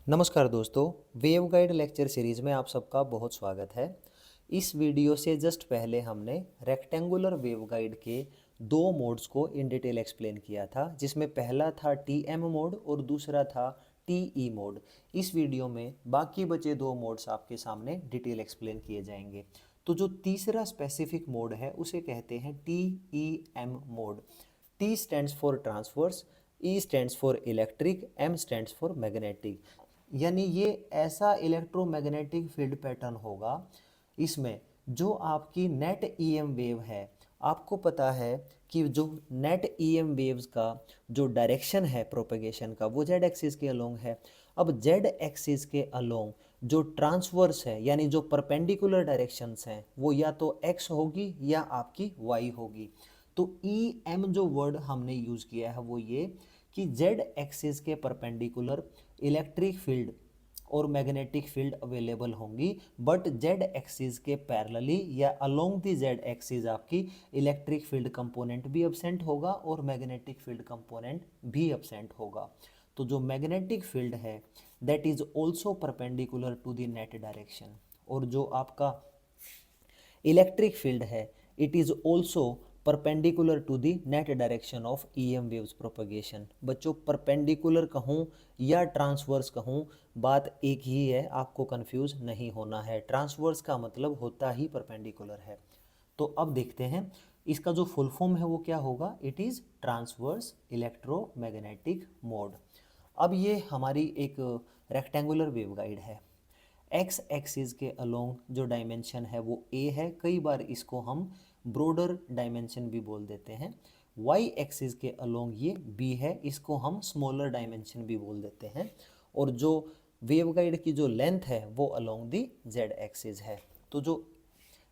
नमस्कार दोस्तों, wave guide lecture series में आप सबका बहुत स्वागत है। इस वीडियो से जस्ट पहले हमने रेक्टेंगुलर वेव गाइड के दो मोड्स को इन डिटेल एक्सप्लेन किया था, जिसमें पहला था टीएम मोड और दूसरा था टीई मोड। इस वीडियो में बाकी बचे दो मोड्स आपके सामने डिटेल एक्सप्लेन किए जाएंगे। तो जो तीसरा स्पेसिफिक मोड है उसे कहते हैं TEM mode. T stands for transverse, E stands for electric, M stands for magnetic. यानी ये ऐसा इलेक्ट्रोमैग्नेटिक फील्ड पैटर्न होगा, इसमें जो आपकी नेट ईएम वेव है, आपको पता है कि जो नेट ईएम वेव्स का जो डायरेक्शन है प्रोपेगेशन का वो जेड एक्सिस के अलोंग है। अब जेड एक्सिस के अलोंग जो ट्रांसवर्स है यानी जो परपेंडिकुलर डायरेक्शंस हैं वो या तो एक्स होगी या आपकी वाई होगी। तो ई एम जो वर्ड हमने यूज़ किया है वो ये कि जेड एक्सिस के परपेंडिकुलर इलेक्ट्रिक फील्ड और मैग्नेटिक फील्ड अवेलेबल होंगी, बट जेड एक्सिस के पैरेलली या अलोंग द जेड एक्सिस आपकी इलेक्ट्रिक फील्ड कंपोनेंट भी एब्सेंट होगा और मैग्नेटिक फील्ड कंपोनेंट भी एब्सेंट होगा। तो जो मैग्नेटिक फील्ड है that is also perpendicular to the net direction, और जो आपका इलेक्ट्रिक फील्ड है it is also perpendicular to the net direction of EM waves propagation. बच्चों, परपेंडिकुलर कहूँ या ट्रांसवर्स कहूँ, बात एक ही है, आपको कंफ्यूज नहीं होना है। ट्रांसवर्स का मतलब होता ही परपेंडिकुलर है। तो अब देखते हैं इसका जो फुल फॉर्म है वो क्या होगा। It is transverse electromagnetic mode. अब ये हमारी एक रेक्टेंगुलर वेव गाइड है। एक्स एक्सिस के अलोंग जो डायमेंशन है वो ए है, कई बार इसको हम ब्रॉडर डायमेंशन भी बोल देते हैं। वाई एक्सिस के अलोंग ये बी है, इसको हम स्मॉलर डायमेंशन भी बोल देते हैं। और जो वेवगाइड की जो लेंथ है वो अलोंग दी जेड एक्सिस है। तो जो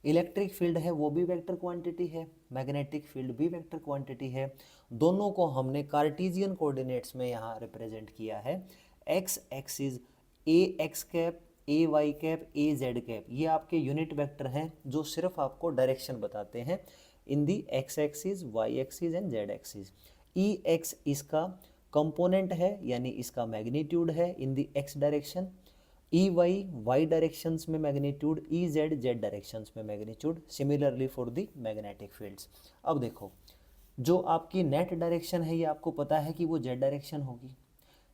इलेक्ट्रिक फील्ड है वो भी वेक्टर क्वांटिटी है, मैग्नेटिक फील्ड भी वेक्टर क्वांटिटी है। दोनों को हमने कार्टेशियन कोऑर्डिनेट्स में यहाँ रिप्रेजेंट किया है। एक्स एक्सिस ए एक्स कैप, ए वाई कैप, ए जेड कैप, ये आपके यूनिट वेक्टर हैं जो सिर्फ आपको डायरेक्शन बताते हैं in the X axis, Y axis and Z axis. E X इसका कंपोनेंट है यानी इसका मैग्नीट्यूड है in the X direction, E Y Y directions में magnitude, E Z Z directions में magnitude. Similarly for the magnetic fields. अब देखो, जो आपकी नेट डायरेक्शन है ये आपको पता है कि वो जेड डायरेक्शन होगी।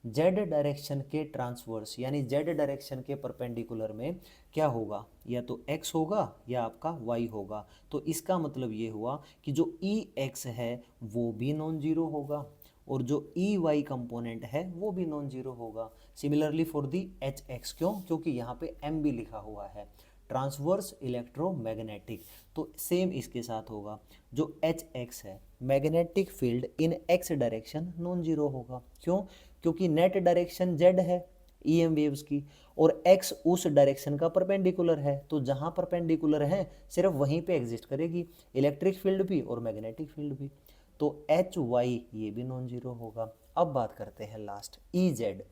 जेड डायरेक्शन के ट्रांसवर्स यानी जेड डायरेक्शन के परपेंडिकुलर में क्या होगा, या तो एक्स होगा या आपका वाई होगा। तो इसका मतलब ये हुआ कि जो ई एक्स है वो भी नॉन जीरो होगा और जो ई वाई कंपोनेंट है वो भी नॉन जीरो होगा। Similarly for the H x, क्यों? क्योंकि यहाँ पे एम भी लिखा हुआ है, ट्रांसवर्स इलेक्ट्रोमैग्नेटिक। तो सेम इसके साथ होगा, जो एच एक्स है मैग्नेटिक फील्ड इन एक्स डायरेक्शन नॉन जीरो होगा। क्यों? क्योंकि नेट डायरेक्शन जेड है ईएम वेव्स की और एक्स उस डायरेक्शन का परपेंडिकुलर है, तो जहां परपेंडिकुलर है सिर्फ वहीं पे एग्जिस्ट करेगी इलेक्ट्रिक फील्ड भी और मैग्नेटिक फील्ड भी। तो एच वाई ये भी नॉन जीरो होगा। अब बात करते हैं last E Z,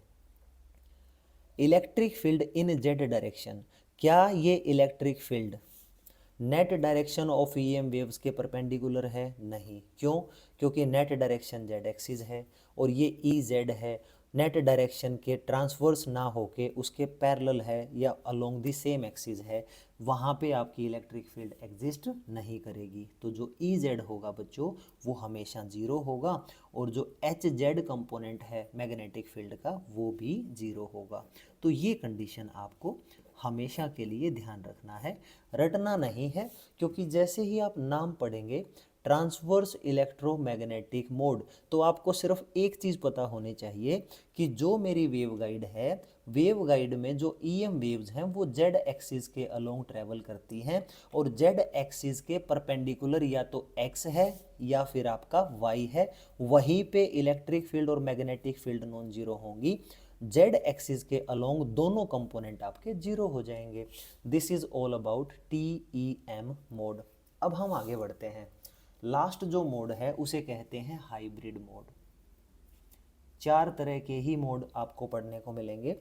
electric field इन जेड डायरेक्शन। क्या ये electric field net direction of EM waves के परपेंडिकुलर है? नहीं। क्यों? क्योंकि नेट डायरेक्शन जेड एक्सिस है और ये ई जेड है, नेट डायरेक्शन के ट्रांसवर्स ना होके उसके पैरेलल है या अलोंग द सेम एक्सिस है, वहाँ पे आपकी इलेक्ट्रिक फील्ड एग्जिस्ट नहीं करेगी। तो जो ई जेड होगा बच्चों वो हमेशा जीरो होगा और जो एच जेड कंपोनेंट है मैग्नेटिक फील्ड का वो भी जीरो होगा। तो ये कंडीशन आपको हमेशा के लिए ध्यान रखना है, रटना नहीं है, क्योंकि जैसे ही आप नाम पढ़ेंगे ट्रांसवर्स इलेक्ट्रोमैग्नेटिक मोड तो आपको सिर्फ एक चीज़ पता होनी चाहिए कि जो मेरी वेव गाइड है, वेव गाइड में जो ईएम वेव्स हैं वो जेड एक्सिस के अलोंग ट्रेवल करती हैं और जेड एक्सिस के परपेंडिकुलर या तो एक्स है या फिर आपका वाई है, वहीं पे इलेक्ट्रिक फील्ड और मैग्नेटिक फील्ड नॉन जीरो होंगी। जेड एक्सिस के अलोंग दोनों कंपोनेंट आपके जीरो हो जाएंगे। This is all about T E M mode. अब हम आगे बढ़ते हैं, लास्ट जो मोड है उसे कहते हैं हाइब्रिड मोड। चार तरह के ही मोड आपको पढ़ने को मिलेंगे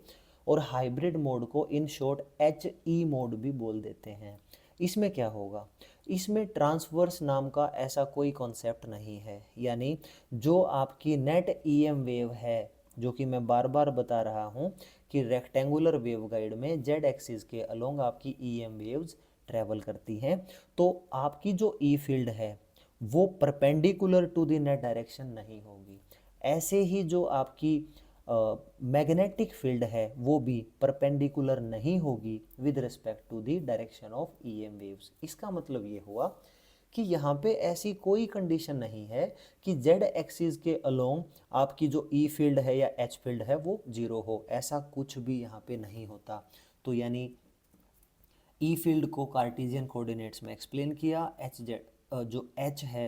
और हाइब्रिड मोड को in short H E mode भी बोल देते हैं। इसमें क्या होगा, इसमें ट्रांसवर्स नाम का ऐसा कोई कॉन्सेप्ट नहीं है, यानी जो आपकी नेट ईएम वेव है जो कि मैं बार बार बता रहा हूँ कि रेक्टेंगुलर वेवगाइड में जेड एक्सिस के अलोंग आपकी ईएम वेव्स ट्रेवल करती हैं, तो आपकी जो ई फील्ड है वो perpendicular to the net direction नहीं होगी। ऐसे ही जो आपकी मैग्नेटिक फील्ड है वो भी परपेंडिकुलर नहीं होगी with respect to the direction of EM waves. इसका मतलब ये हुआ कि यहाँ पे ऐसी कोई कंडीशन नहीं है कि जेड एक्सिस के अलोंग आपकी जो ई फील्ड है या एच फील्ड है वो जीरो हो, ऐसा कुछ भी यहाँ पे नहीं होता। तो यानी ई फील्ड को कार्टेशियन कोऑर्डिनेट्स में एक्सप्लेन किया, एच जेड जो एच है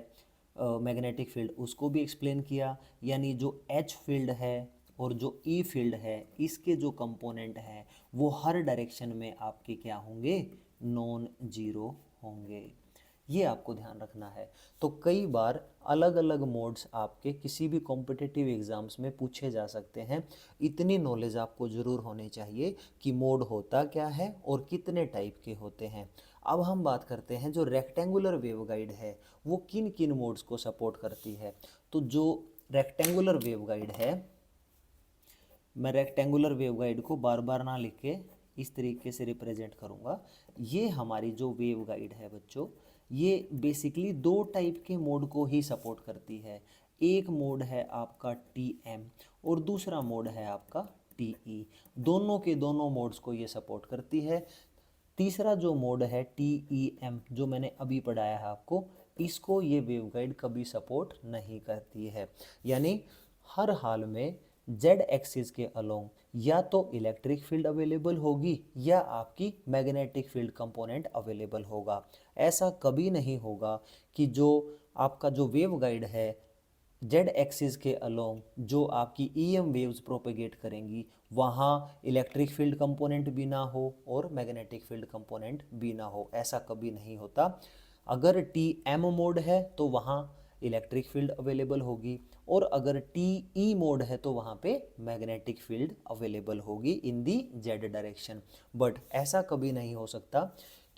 मैग्नेटिक फील्ड उसको भी एक्सप्लेन किया, यानी जो एच फील्ड है और जो ई फील्ड है इसके जो कंपोनेंट हैं वो हर डायरेक्शन में आपके क्या होंगे, नॉन जीरो होंगे। ये आपको ध्यान रखना है। तो कई बार अलग अलग मोड्स आपके किसी भी कॉम्पिटिटिव एग्जाम्स में पूछे जा सकते हैं। इतनी नॉलेज आपको ज़रूर होनी चाहिए कि मोड होता क्या है और कितने टाइप के होते हैं। अब हम बात करते हैं जो रेक्टेंगुलर वेवगाइड है वो किन किन मोड्स को सपोर्ट करती है। तो जो रेक्टेंगुलर वेवगाइड है, मैं रेक्टेंगुलर वेवगाइड को बार बार ना लिख के इस तरीके से रिप्रेजेंट करूँगा। ये हमारी जो वेवगाइड है बच्चों, ये बेसिकली दो टाइप के मोड को ही सपोर्ट करती है। एक मोड है आपका TM और दूसरा मोड है आपका TE। दोनों के दोनों मोड्स को ये सपोर्ट करती है। तीसरा जो मोड है TEM जो मैंने अभी पढ़ाया है आपको, इसको ये वेवगाइड कभी सपोर्ट नहीं करती है। यानी हर हाल में जेड एक्सिस के अलोंग या तो इलेक्ट्रिक फील्ड अवेलेबल होगी या आपकी मैग्नेटिक फील्ड कंपोनेंट अवेलेबल होगा। ऐसा कभी नहीं होगा कि जो आपका जो वेवगाइड है जेड एक्सिस के अलोंग जो आपकी ईएम वेव्स प्रोपेगेट करेंगी वहाँ इलेक्ट्रिक फील्ड कंपोनेंट भी ना हो और मैग्नेटिक फील्ड कंपोनेंट भी ना हो, ऐसा कभी नहीं होता। अगर TM मोड है तो वहाँ इलेक्ट्रिक फील्ड अवेलेबल होगी और अगर TE मोड है तो वहाँ पे मैग्नेटिक फील्ड अवेलेबल होगी इन दी जेड डायरेक्शन। बट ऐसा कभी नहीं हो सकता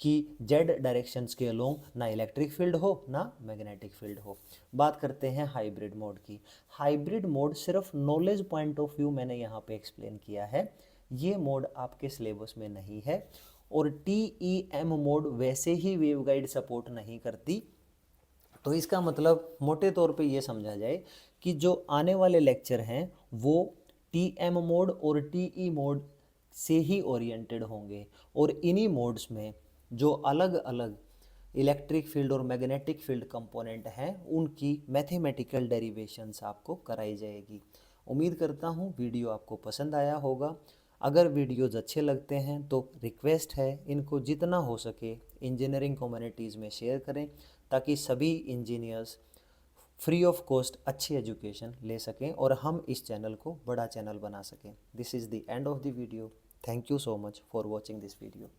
कि जेड डायरेक्शंस के अलोंग ना इलेक्ट्रिक फील्ड हो ना मैग्नेटिक फील्ड हो। बात करते हैं हाइब्रिड मोड की। हाइब्रिड मोड सिर्फ नॉलेज पॉइंट ऑफ व्यू मैंने यहाँ पे एक्सप्लेन किया है, ये मोड आपके सिलेबस में नहीं है। और TEM मोड वैसे ही वेवगाइड सपोर्ट नहीं करती। तो इसका मतलब मोटे तौर पे ये समझा जाए कि जो आने वाले लेक्चर हैं वो TM मोड और TE मोड से ही ओरिएंटेड होंगे और इन्हीं मोड्स में जो अलग अलग इलेक्ट्रिक फील्ड और मैग्नेटिक फील्ड कंपोनेंट हैं उनकी मैथमेटिकल डेरिवेशंस आपको कराई जाएगी। उम्मीद करता हूँ वीडियो आपको पसंद आया होगा। अगर वीडियोज़ अच्छे लगते हैं तो रिक्वेस्ट है इनको जितना हो सके इंजीनियरिंग कम्युनिटीज़ में शेयर करें ताकि सभी इंजीनियर्स फ्री ऑफ कॉस्ट अच्छी एजुकेशन ले सकें और हम इस चैनल को बड़ा चैनल बना सकें। This is the end of the video. Thank you so much for watching this video.